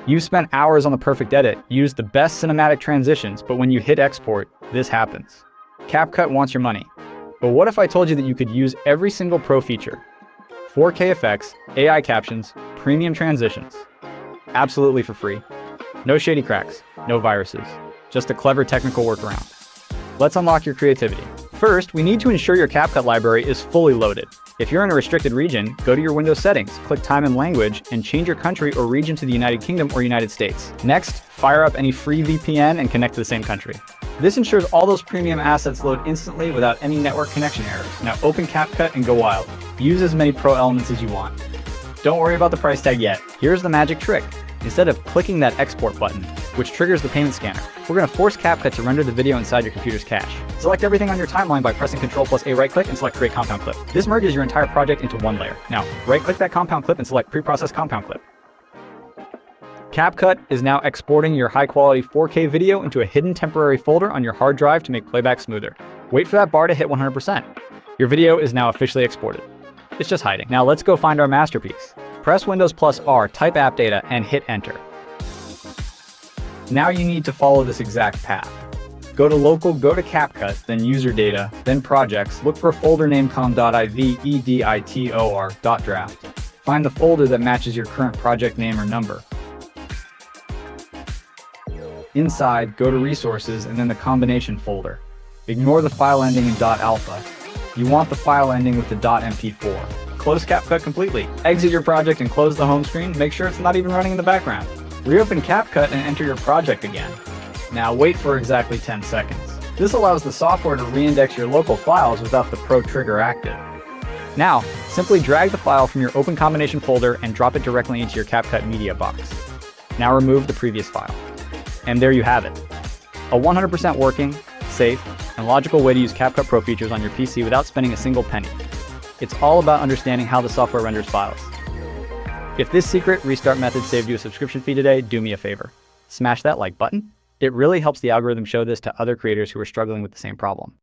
You spent hours on the perfect edit, used the best cinematic transitions, but when you hit export, this happens. CapCut wants your money. But what if I told you that you could use every single pro feature? 4K effects, AI captions, premium transitions. Absolutely for free. No shady cracks, no viruses. Just a clever technical workaround. Let's unlock your creativity. First, we need to ensure your CapCut library is fully loaded. If you're in a restricted region, go to your Windows settings, click time and language, and change your country or region to the United Kingdom or United States. Next, fire up any free VPN and connect to the same country. This ensures all those premium assets load instantly without any network connection errors. Now open CapCut and go wild. Use as many pro elements as you want. Don't worry about the price tag yet. Here's the magic trick. Instead of clicking that export button, which triggers the payment scanner, we're going to force CapCut to render the video inside your computer's cache. Select everything on your timeline by pressing Ctrl+A right-click and select Create Compound Clip. This merges your entire project into one layer. Now, right-click that compound clip and select Preprocess Compound Clip. CapCut is now exporting your high-quality 4K video into a hidden temporary folder on your hard drive to make playback smoother. Wait for that bar to hit 100%. Your video is now officially exported. It's just hiding. Now let's go find our masterpiece. Press Windows+R, type AppData, and hit Enter. Now you need to follow this exact path. Go to Local, go to CapCut, then User Data, then Projects, look for a folder named com.iv.editor.draft. Find the folder that matches your current project name or number. Inside, go to Resources and then the Combination folder. Ignore the file ending in .alpha. You want the file ending with the .mp4. Close CapCut completely. Exit your project and close the home screen. Make sure it's not even running in the background. Reopen CapCut and enter your project again. Now wait for exactly 10 seconds. This allows the software to reindex your local files without the Pro trigger active. Now, simply drag the file from your Open Combination folder and drop it directly into your CapCut media box. Now remove the previous file. And there you have it. A 100% working, safe, and logical way to use CapCut Pro features on your PC without spending a single penny. It's all about understanding how the software renders files. If this secret restart method saved you a subscription fee today, do me a favor. Smash that like button. It really helps the algorithm show this to other creators who are struggling with the same problem.